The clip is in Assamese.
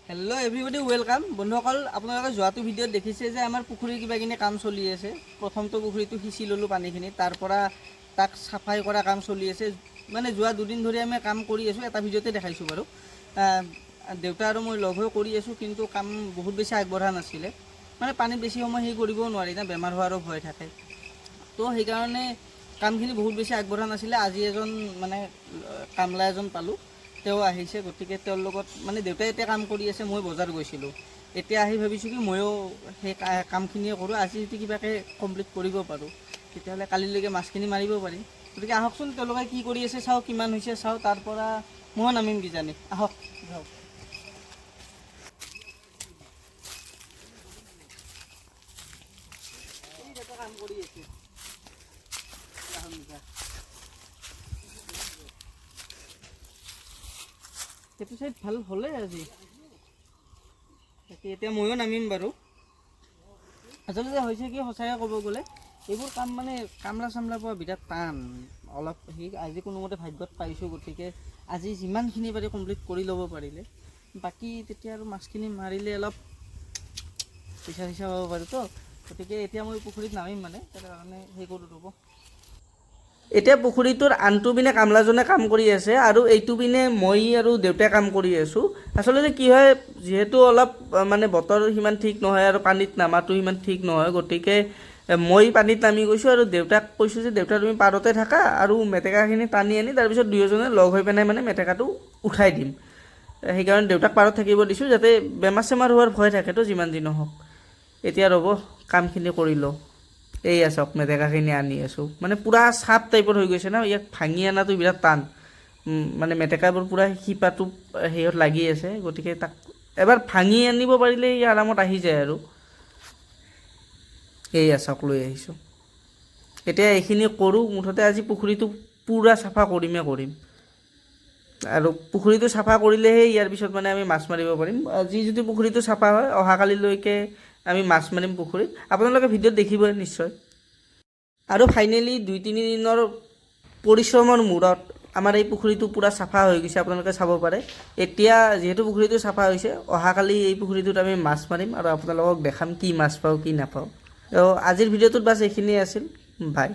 हेलो एवरीबडी वेलकाम बंधुসকল আপোনালোকে যোৱাটো ভিডিঅ'ত দেখিছে যে আমাৰ পুখুৰীৰ কিবাকিনি কাম চলি আছে। প্ৰথমটো পুখুৰীটো সিঁচি ল'লোঁ পানীখিনি, তাৰ পৰা তাক চাফাই কৰা কাম চলি আছে। মানে যোৱা দুদিন ধৰি আমি কাম কৰি আছোঁ, এটা ভিডিঅ'তে দেখাইছোঁ বাৰু। দেউতা আৰু মই লগ হৈ কৰি আছোঁ, কিন্তু কাম বহুত বেছি আগবঢ়া নাছিলে। মানে পানীত বেছি সময় সেই কৰিবও নোৱাৰি না, বেমাৰ হোৱাৰো ভয় থাকে। তো সেইকাৰণে কামখিনি বহুত বেছি আগবঢ়া নাছিলে। আজি এজন মানে কামলা এজন পালোঁ, তেওঁ আহিছে, গতিকে তেওঁৰ লগত মানে দেউতাই এতিয়া কাম কৰি আছে, মই বজাৰ গৈছিলোঁ। এতিয়া আহি ভাবিছোঁ কি ময়ো সেই কামখিনিয়ে কৰোঁ। আজি যদি কিবাকৈ কমপ্লিট কৰিব পাৰোঁ তেতিয়াহ'লে কালিলৈকে মাছখিনি মাৰিব পাৰিম। গতিকে আহকচোন, তেওঁলোকে কি কৰি আছে চাওঁ, কিমান হৈছে চাওঁ, তাৰ পৰা ময়ো নামিম কিজানি। আহক যাওক। কাম কৰি আছে সেইটো চাইড ভাল হ'লে আজি। তাকে এতিয়া ময়ো নামিম বাৰু। আচলতে হৈছে কি, সঁচাকৈ ক'ব গ'লে এইবোৰ কাম মানে কামলা চামলা পোৱা বিৰাট টান। অলপ আজি কোনোমতে ভাগ্যত পাইছোঁ, গতিকে আজি যিমানখিনি পাৰি কমপ্লিট কৰি ল'ব পাৰিলে বাকী তেতিয়া আৰু মাছখিনি মাৰিলে অলপ পইচা চইচা পাব পাৰোঁতো। গতিকে এতিয়া মই পুখুৰীত নামিম, মানে তাৰ কাৰণে সেই কৰোঁ ৰ'ব। এতিয়া পুখুৰীটোৰ আনটো পিনে কামলাজনে কাম কৰি আছে, আৰু এইটো পিনে মই আৰু দেউতাই কাম কৰি আছোঁ। আচলতে কি হয়, যিহেতু অলপ মানে বতৰ সিমান ঠিক নহয় আৰু পানীত নামাটো সিমান ঠিক নহয়, গতিকে মই পানীত নামি গৈছোঁ আৰু দেউতাক কৈছোঁ যে দেউতা তুমি পাৰতে থাকা আৰু মেটেকাখিনি টানি আনি তাৰপিছত দুয়োজনে লগ হৈ পেলাই মানে মেটেকাটো উঠাই দিম। সেইকাৰণে দেউতাক পাৰত থাকিব দিছোঁ, যাতে বেমাৰ চেমাৰ হোৱাৰ ভয় থাকেতো যিমান যি নহওক। এতিয়া ৰ'ব, কামখিনি কৰি লওঁ। এই আছক মেটেকাখিনি আনি আছোঁ, মানে পূৰা চাপ টাইপৰ হৈ গৈছে না, ইয়াক ভাঙি অনাটো বিৰাট টান। মানে মেটেকাবোৰ পূৰা শিপাটো হেৰিত লাগি আছে, গতিকে তাক এবাৰ ভাঙি আনিব পাৰিলে ই আৰামত আহি যায় আৰু। এই আছক লৈ আহিছোঁ। এতিয়া এইখিনি কৰোঁ, মুঠতে আজি পুখুৰীটো পূৰা চাফা কৰিমেই কৰিম। আৰু পুখুৰীটো চাফা কৰিলেহে ইয়াৰ পিছত মানে আমি মাছ মাৰিব পাৰিম। আজি যদি পুখুৰীটো চাফা হয়, অহাকালিলৈকে আমি মাছ মাৰিম পুখুৰীত। আপোনালোকে ভিডিঅ'ত দেখিবই নিশ্চয়। আৰু ফাইনেলি 2-3 দিনৰ পৰিশ্ৰমৰ মূৰত আমাৰ এই পুখুৰীটো পূৰা চাফা হৈ গৈছে, আপোনালোকে চাব পাৰে। এতিয়া যিহেতু পুখুৰীটো চাফা হৈছে, অহাকালি এই পুখুৰীটোত আমি মাছ মাৰিম আৰু আপোনালোকক দেখাম কি মাছ পাওঁ কি নাপাওঁ। তো আজিৰ ভিডিঅ'টোত বাছ এইখিনিয়ে আছিল। বাই।